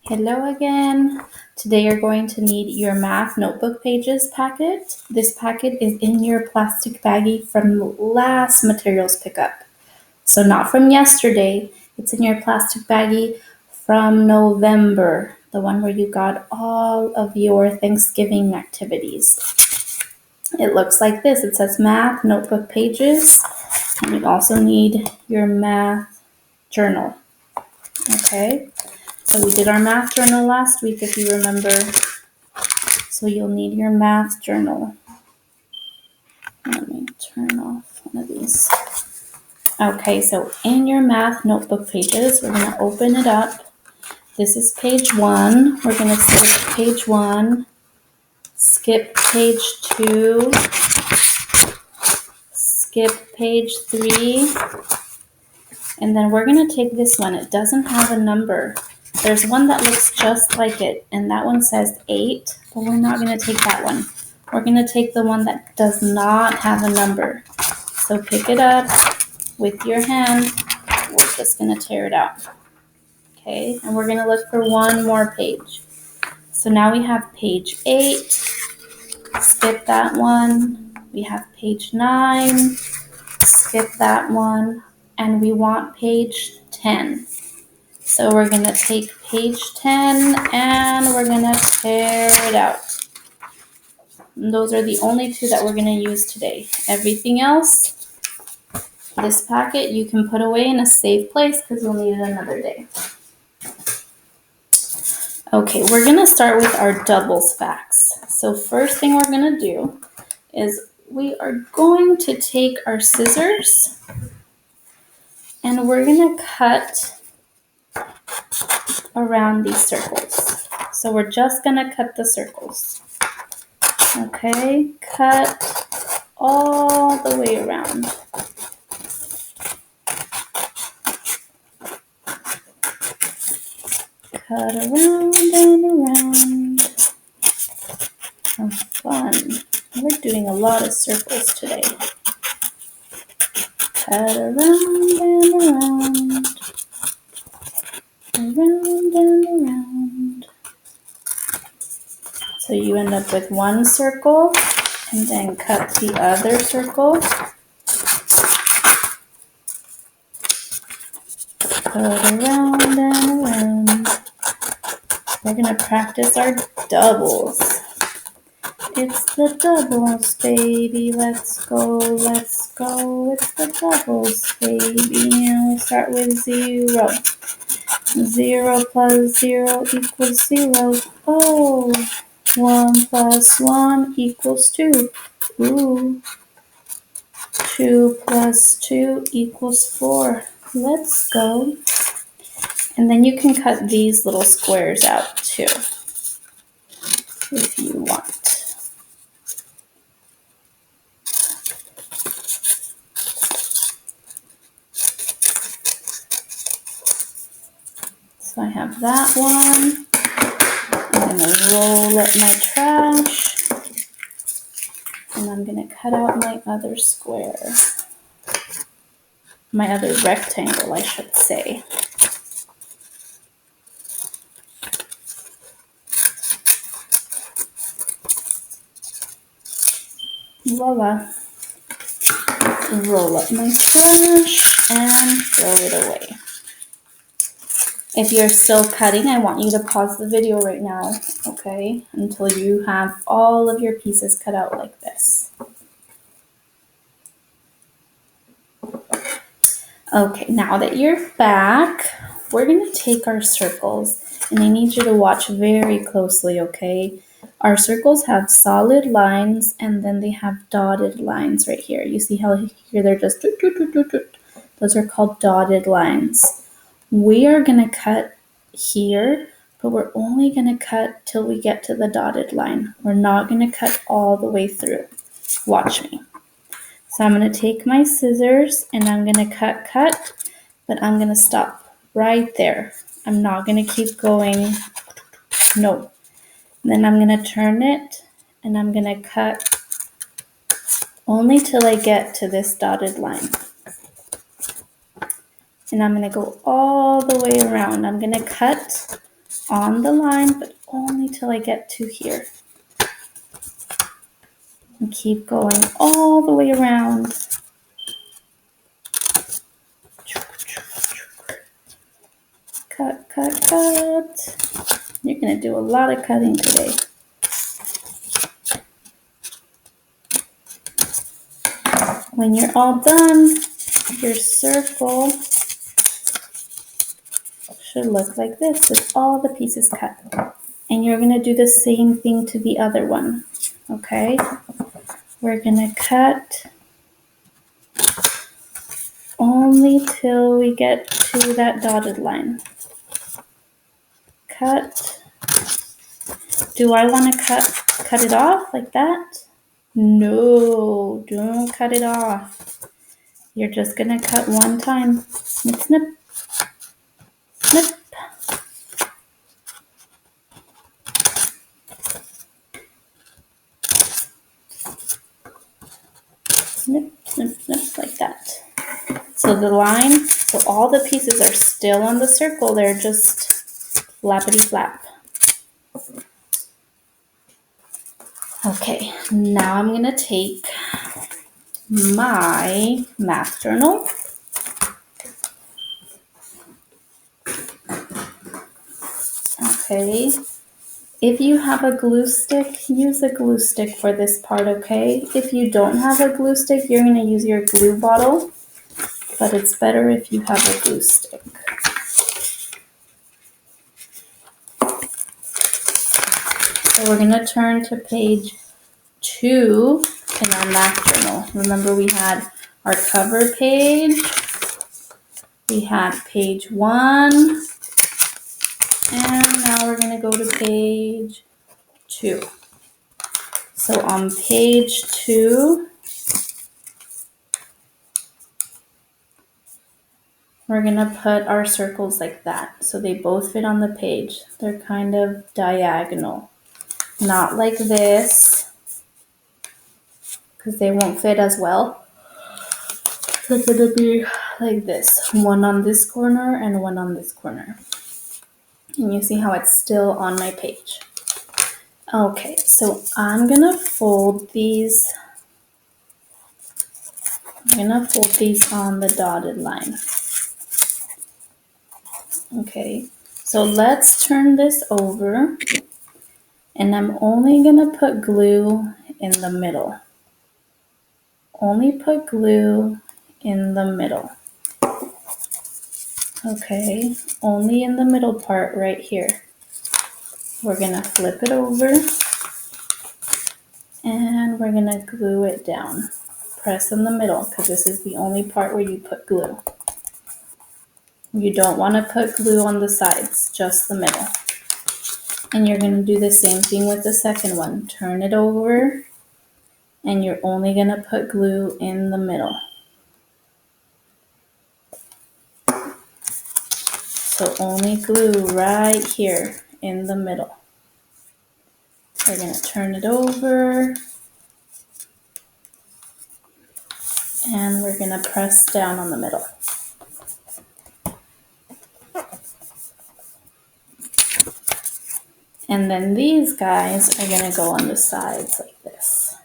Hello again. Today you're going to need your math notebook pages packet. This packet is in your plastic baggie from last materials pickup. So not from yesterday, it's in your plastic baggie from November, the one where you got all of your Thanksgiving activities. It looks like this. It says math notebook pages, and you also need your math journal. Okay? So we did our math journal last week, if you remember. So you'll need your math journal. Let me turn off one of these. Okay, so in your math notebook pages, we're going to open it up. This is page 1. We're going to skip page 1, skip page 2, skip page 3, and then we're going to take this one. It doesn't have a number. There's one that looks just like it, and that one says 8, but we're not going to take that one. We're going to take the one that does not have a number. So pick it up with your hand. We're just going to tear it out. Okay, and we're going to look for one more page. So now we have page 8. Skip that one. We have page 9. Skip that one. And we want page 10. So we're going to take page 10 and we're going to tear it out. And those are the only two that we're going to use today. Everything else, this packet, you can put away in a safe place because we'll need it another day. Okay, we're going to start with our doubles facts. So first thing we're going to do is we are going to take our scissors and we're going to cut around these circles. So we're just going to cut the circles. Okay, cut all the way around. Cut around and around. How fun. We're doing a lot of circles today. Cut around and around. Around and around. So you end up with one circle and then cut the other circle. Cut around and around. We're going to practice our doubles. It's the doubles, baby. Let's go, let's go. It's the doubles, baby. And we start with 0. 0 plus 0 equals 0. Oh, 1 plus 1 equals 2. Ooh. 2 plus 2 equals 4. Let's go. And then you can cut these little squares out too, if you want. So I have that one. I'm going to roll up my trash. And I'm going to cut out my other square. My other rectangle, I should say. Voila. Roll up my trash and throw it away. If you're still cutting, I want you to pause the video right now, okay? Until you have all of your pieces cut out like this. Okay, now that you're back, we're going to take our circles, and I need you to watch very closely, okay? Our circles have solid lines, and then they have dotted lines right here. You see how here they're just doot, doot, doot, doot, doot. Those are called dotted lines. We are going to cut here, but we're only going to cut till we get to the dotted line. We're not going to cut all the way through. Watch me. So I'm going to take my scissors and I'm going to cut, but I'm going to stop right there. I'm not going to keep going. No. Then I'm going to turn it and I'm going to cut only till I get to this dotted line. And I'm going to go all the way around. I'm going to cut on the line, but only till I get to here. And keep going all the way around. Cut, cut, cut. You're gonna do a lot of cutting today. When you're all done, your circle should look like this with all the pieces cut. And you're gonna do the same thing to the other one, okay? We're gonna cut only till we get to that dotted line. Cut. Do I want to cut it off like that? No, don't cut it off. You're just gonna cut one time. Snip, snip, snip. Snip, snip, snip, like that. So the line, so all the pieces are still on the circle. They're just flappity flap. Okay, now I'm gonna take my math journal. Okay, if you have a glue stick, use a glue stick for this part, okay? If you don't have a glue stick, you're gonna use your glue bottle, but it's better if you have a glue stick. So we're gonna turn to page 2 in our math journal. Remember we had our cover page, we had page 1, and now we're gonna go to page 2. So on page 2, we're gonna put our circles like that. So they both fit on the page. They're kind of diagonal. Not like this, because they won't fit as well. They're gonna be like this. One on this corner and one on this corner. And you see how it's still on my page. Okay, so I'm gonna fold these. I'm gonna fold these on the dotted line. Okay, so let's turn this over. And I'm only gonna put glue in the middle. Only put glue in the middle. Okay, only in the middle part right here. We're gonna flip it over and we're gonna glue it down. Press in the middle because this is the only part where you put glue. You don't want to put glue on the sides, just the middle. And you're gonna do the same thing with the second one. Turn it over and you're only gonna put glue in the middle. So only glue right here in the middle. We're gonna turn it over and we're gonna press down on the middle. And then these guys are gonna go on the sides like this.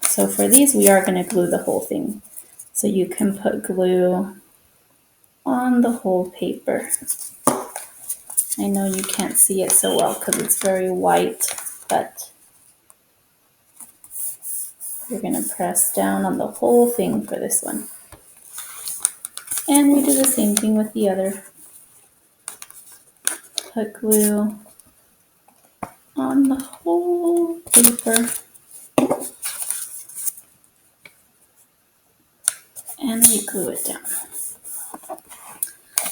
So for these, we are gonna glue the whole thing. So you can put glue on the whole paper. I know you can't see it so well because it's very white, but we're gonna press down on the whole thing for this one. And we do the same thing with the other. Put glue on the whole paper. And we glue it down.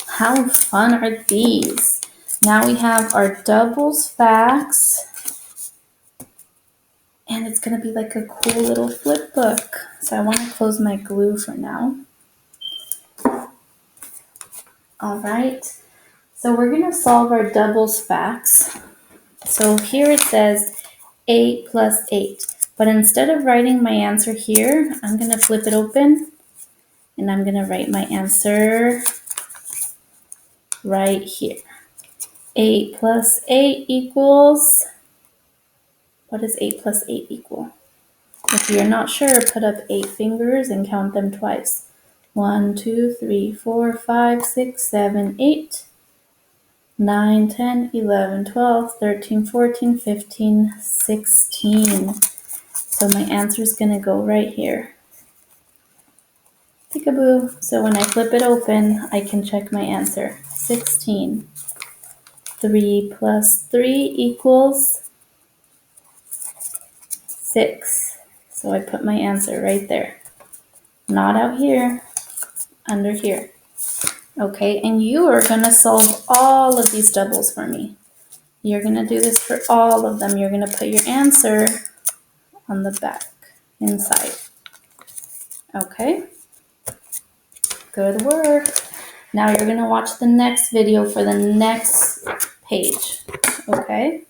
How fun are these? Now we have our doubles facts. And it's gonna be like a cool little flip book. So I wanna close my glue for now. All right, so we're gonna solve our doubles facts. So here it says 8 plus 8. But instead of writing my answer here, I'm gonna flip it open and I'm gonna write my answer right here. 8 plus 8 equals, what does 8 plus 8 equal? If you're not sure, put up 8 fingers and count them twice. 1, 2, 3, 4, 5, 6, 7, 8, 9, 10, 11, 12, 13, 14, 15, 16. So my answer is going to go right here. Peekaboo. So when I flip it open, I can check my answer. 16. 3 plus 3 equals 6. So I put my answer right there. Not out here, under here. Okay, and you are going to solve all of these doubles for me. You're going to do this for all of them. You're going to put your answer on the back, inside. Okay, good work. Now you're going to watch the next video for the next page. Okay?